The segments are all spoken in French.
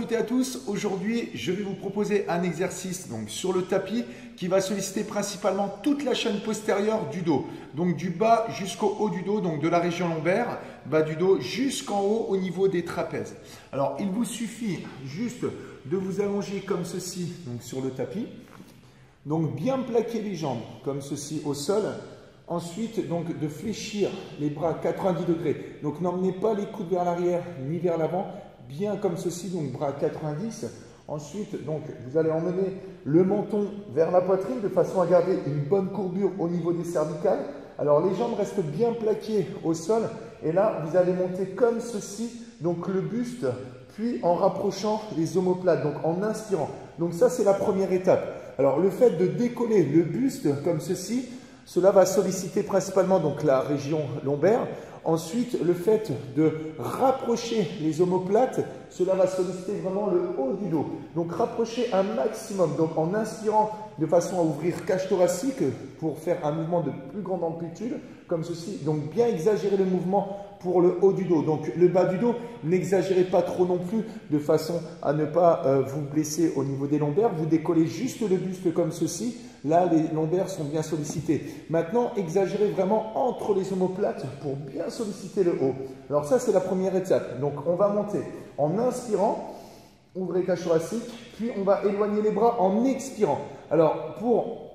toutes et à tous. Aujourd'hui, je vais vous proposer un exercice donc, sur le tapis qui va solliciter principalement toute la chaîne postérieure du dos. Donc du bas jusqu'au haut du dos, donc de la région lombaire, bas du dos jusqu'en haut au niveau des trapèzes. Alors, il vous suffit juste de vous allonger comme ceci donc, sur le tapis. Donc bien plaquer les jambes comme ceci au sol. Ensuite, donc, de fléchir les bras 90 degrés. Donc, n'emmenez pas les coudes vers l'arrière ni vers l'avant, bien comme ceci, donc bras 90. Ensuite, donc, vous allez emmener le menton vers la poitrine de façon à garder une bonne courbure au niveau des cervicales. Alors, les jambes restent bien plaquées au sol. Et là, vous allez monter comme ceci, donc le buste, puis en rapprochant les omoplates, donc en inspirant. Donc, ça, c'est la première étape. Alors, le fait de décoller le buste comme ceci, cela va solliciter principalement donc, la région lombaire. Ensuite, le fait de rapprocher les omoplates, cela va solliciter vraiment le haut du dos. Donc, rapprocher un maximum. Donc, en inspirant de façon à ouvrir cage thoracique pour faire un mouvement de plus grande amplitude, comme ceci. Donc, bien exagérer le mouvement pour le haut du dos. Donc, le bas du dos, n'exagérez pas trop non plus de façon à ne pas vous blesser au niveau des lombaires. Vous décollez juste le buste comme ceci. Là, les lombaires sont bien sollicités. Maintenant, exagérez vraiment entre les omoplates pour bien solliciter le haut. Alors ça, c'est la première étape. Donc, on va monter en inspirant, ouvrez cage thoracique, puis on va éloigner les bras en expirant. Alors, pour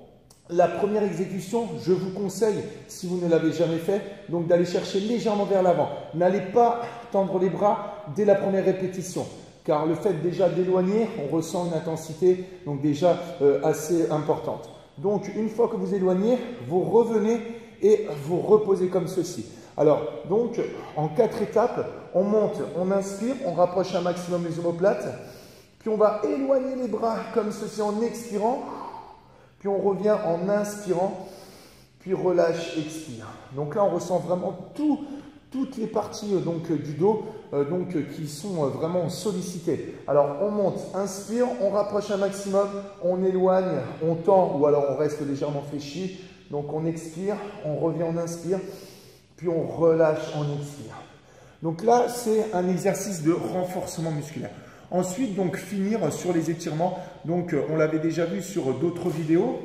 la première exécution, je vous conseille, si vous ne l'avez jamais fait, donc d'aller chercher légèrement vers l'avant. N'allez pas tendre les bras dès la première répétition. Car le fait déjà d'éloigner, on ressent une intensité donc déjà assez importante. Donc, une fois que vous éloignez, vous revenez et vous reposez comme ceci. Alors, donc, en 4 étapes, on monte, on inspire, on rapproche un maximum les omoplates, puis on va éloigner les bras comme ceci en expirant, puis on revient en inspirant, puis relâche, expire. Donc là, on ressent vraiment toutes les parties donc, du dos qui sont vraiment sollicitées. Alors, on monte, inspire, on rapproche un maximum, on éloigne, on tend ou alors on reste légèrement fléchi. Donc, on expire, on revient, on inspire, puis on relâche, on expire. Donc là, c'est un exercice de renforcement musculaire. Ensuite, donc, finir sur les étirements. Donc, on l'avait déjà vu sur d'autres vidéos.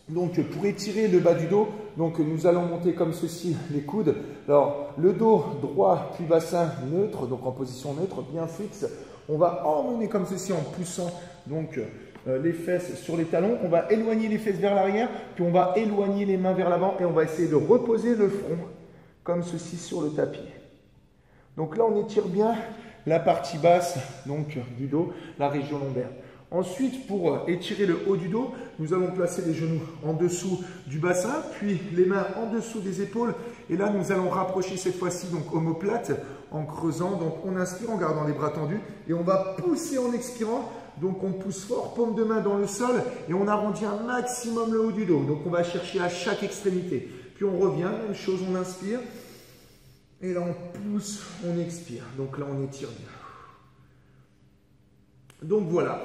Donc, pour étirer le bas du dos, donc, nous allons monter comme ceci les coudes. Alors, le dos droit puis bassin neutre, donc en position neutre, bien fixe. On va emmener comme ceci en poussant donc, les fesses sur les talons. On va éloigner les fesses vers l'arrière, puis on va éloigner les mains vers l'avant et on va essayer de reposer le front comme ceci sur le tapis. Donc là, on étire bien la partie basse donc, du dos, la région lombaire. Ensuite, pour étirer le haut du dos, nous allons placer les genoux en dessous du bassin, puis les mains en dessous des épaules. Et là, nous allons rapprocher cette fois-ci donc omoplate en creusant. Donc, on inspire en gardant les bras tendus et on va pousser en expirant. Donc, on pousse fort, paume de main dans le sol et on arrondit un maximum le haut du dos. Donc, on va chercher à chaque extrémité. Puis, on revient, même chose, on inspire. Et là, on pousse, on expire. Donc là, on étire bien. Donc, voilà.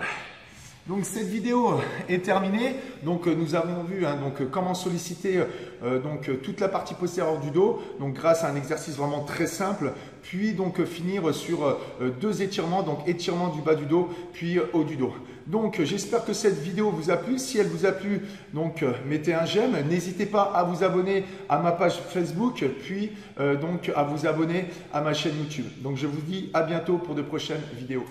Donc cette vidéo est terminée. Donc nous avons vu donc, comment solliciter donc, toute la partie postérieure du dos donc, grâce à un exercice vraiment très simple. Puis donc finir sur 2 étirements, donc étirement du bas du dos puis haut du dos. Donc j'espère que cette vidéo vous a plu. Si elle vous a plu, donc mettez un j'aime. N'hésitez pas à vous abonner à ma page Facebook puis donc à vous abonner à ma chaîne YouTube. Donc je vous dis à bientôt pour de prochaines vidéos.